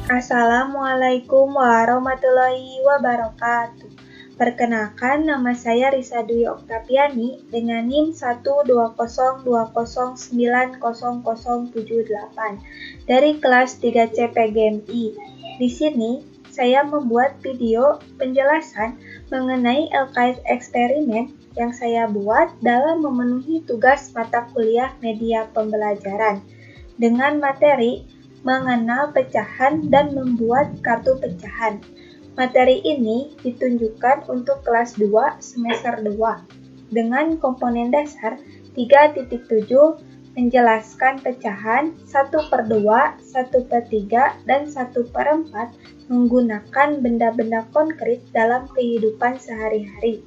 Assalamualaikum warahmatullahi wabarakatuh. Perkenalkan, nama saya Risa Dwi Oktaviani dengan NIM 12020900078 dari kelas 3C PGMI. Di sini, saya membuat video penjelasan mengenai LKS eksperimen yang saya buat dalam memenuhi tugas mata kuliah media pembelajaran dengan materi mengenal pecahan dan membuat kartu pecahan. Materi ini ditunjukkan untuk kelas 2 semester 2 dengan komponen dasar 3.7 menjelaskan pecahan 1/2, 1/3, dan 1/4 menggunakan benda-benda konkret dalam kehidupan sehari-hari.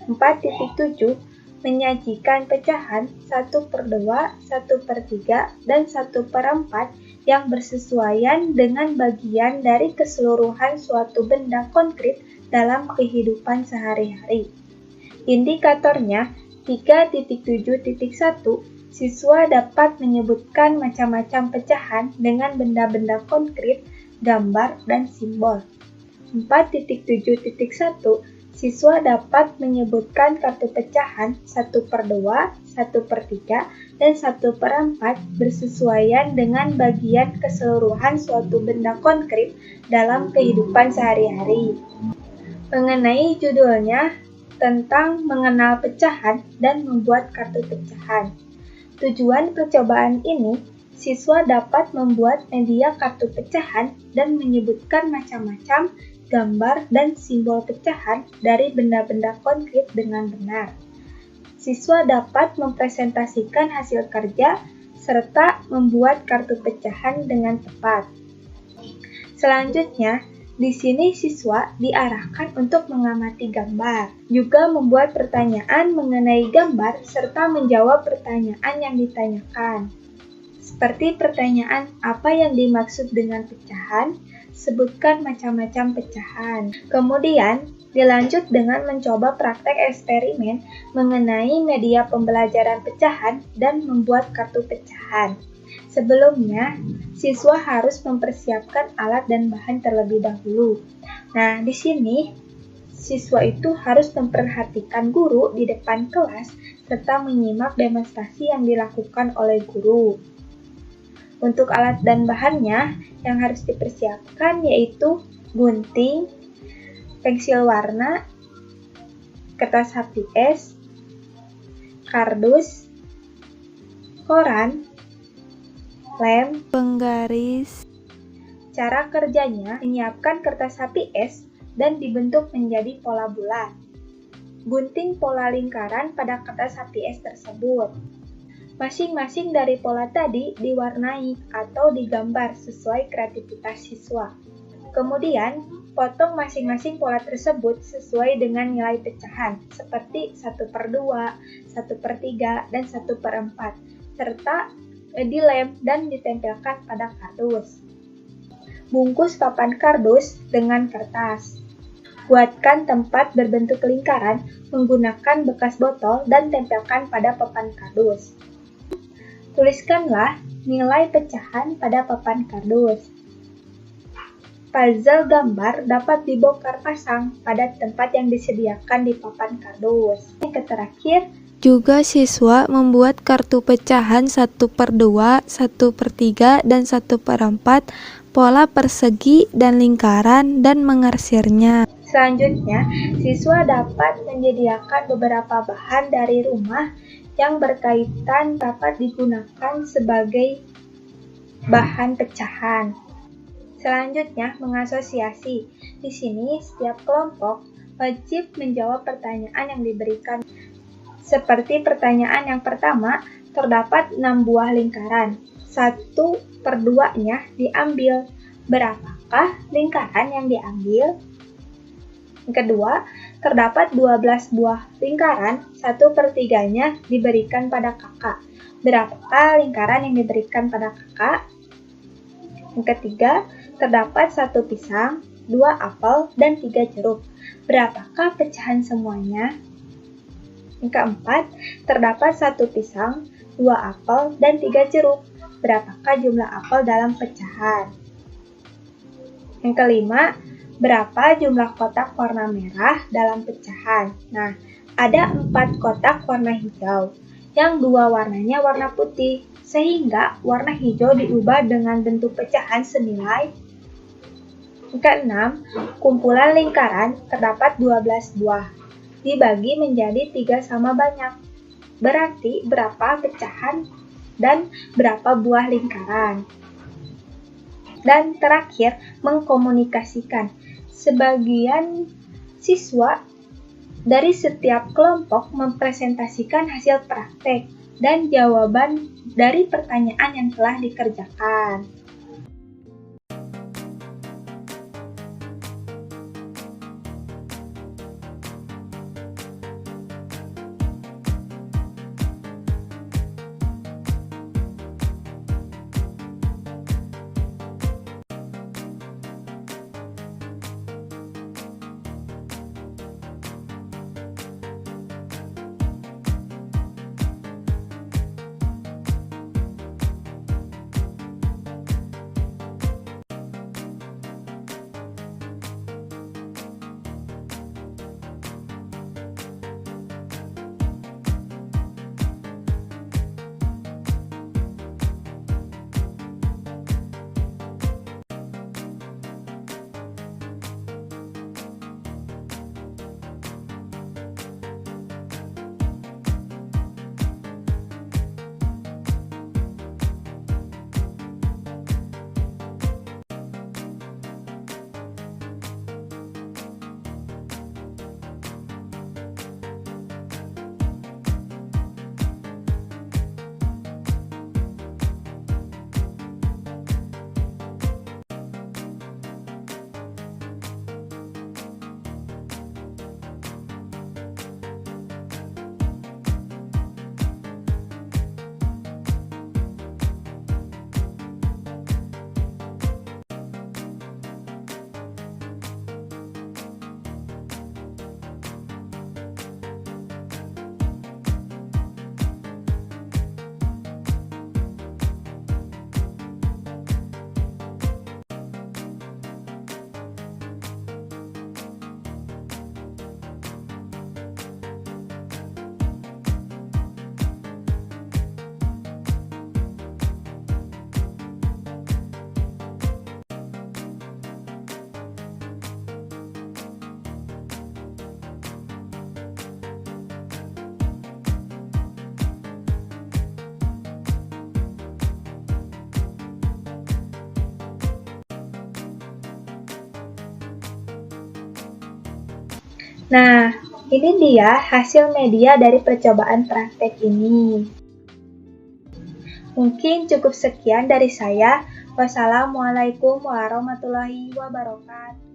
4.7 menyajikan pecahan 1/2, 1/3, dan 1/4 yang bersesuaian dengan bagian dari keseluruhan suatu benda konkret dalam kehidupan sehari-hari. Indikatornya 3.7.1 siswa dapat menyebutkan macam-macam pecahan dengan benda-benda konkret, gambar, dan simbol. 4.7.1 siswa dapat menyebutkan kartu pecahan 1/2, 1/3, dan 1/4 bersesuaian dengan bagian keseluruhan suatu benda konkret dalam kehidupan sehari-hari. Mengenai judulnya tentang mengenal pecahan dan membuat kartu pecahan. Tujuan percobaan ini, siswa dapat membuat media kartu pecahan dan menyebutkan macam-macam gambar dan simbol pecahan dari benda-benda konkret dengan benar. Siswa dapat mempresentasikan hasil kerja serta membuat kartu pecahan dengan tepat. Selanjutnya, di sini siswa diarahkan untuk mengamati gambar, juga membuat pertanyaan mengenai gambar serta menjawab pertanyaan yang ditanyakan. Seperti pertanyaan apa yang dimaksud dengan pecahan, sebutkan macam-macam pecahan. Kemudian, dilanjut dengan mencoba praktek eksperimen mengenai media pembelajaran pecahan dan membuat kartu pecahan. Sebelumnya, siswa harus mempersiapkan alat dan bahan terlebih dahulu. Nah, di sini, siswa itu harus memperhatikan guru di depan kelas serta menyimak demonstrasi yang dilakukan oleh guru. Untuk alat dan bahannya yang harus dipersiapkan yaitu gunting, pensil warna, kertas HPS, kardus, koran, lem, penggaris. Cara kerjanya, menyiapkan kertas HPS dan dibentuk menjadi pola bulat. Gunting pola lingkaran pada kertas HPS tersebut. Masing-masing dari pola tadi diwarnai atau digambar sesuai kreativitas siswa. Kemudian, potong masing-masing pola tersebut sesuai dengan nilai pecahan, seperti 1/2, 1/3, dan 1/4, serta dilem dan ditempelkan pada kardus. Bungkus papan kardus dengan kertas. Buatkan tempat berbentuk lingkaran menggunakan bekas botol dan tempelkan pada papan kardus. Tuliskanlah nilai pecahan pada papan kardus. Puzzle gambar dapat dibongkar pasang pada tempat yang disediakan di papan kardus. Yang terakhir, juga siswa membuat kartu pecahan 1/2, 1/3, dan 1/4, pola persegi dan lingkaran, dan mengarsirnya. Selanjutnya, siswa dapat menyediakan beberapa bahan dari rumah yang berkaitan dapat digunakan sebagai bahan pecahan. Selanjutnya, mengasosiasi. Di sini, setiap kelompok wajib menjawab pertanyaan yang diberikan. Seperti pertanyaan yang pertama, terdapat 6 buah lingkaran. 1/2-nya diambil. Berapakah lingkaran yang diambil? Yang kedua, terdapat 12 buah lingkaran, 1/3-nya diberikan pada kakak. Berapakah lingkaran yang diberikan pada kakak? Yang ketiga, terdapat 1 pisang, 2 apel, dan 3 jeruk. Berapakah pecahan semuanya? Yang keempat, terdapat 1 pisang, 2 apel, dan 3 jeruk. Berapakah jumlah apel dalam pecahan? Yang kelima, berapa jumlah kotak warna merah dalam pecahan? Nah, ada 4 kotak warna hijau, yang 2 warnanya warna putih, sehingga warna hijau diubah dengan bentuk pecahan senilai. Yang keenam, kumpulan lingkaran terdapat 12 buah, dibagi menjadi 3 sama banyak. Berarti berapa pecahan dan berapa buah lingkaran. Dan terakhir, mengkomunikasikan. Sebagian siswa dari setiap kelompok mempresentasikan hasil praktek dan jawaban dari pertanyaan yang telah dikerjakan. Nah, ini dia hasil media dari percobaan praktek ini. Mungkin cukup sekian dari saya. Wassalamualaikum warahmatullahi wabarakatuh.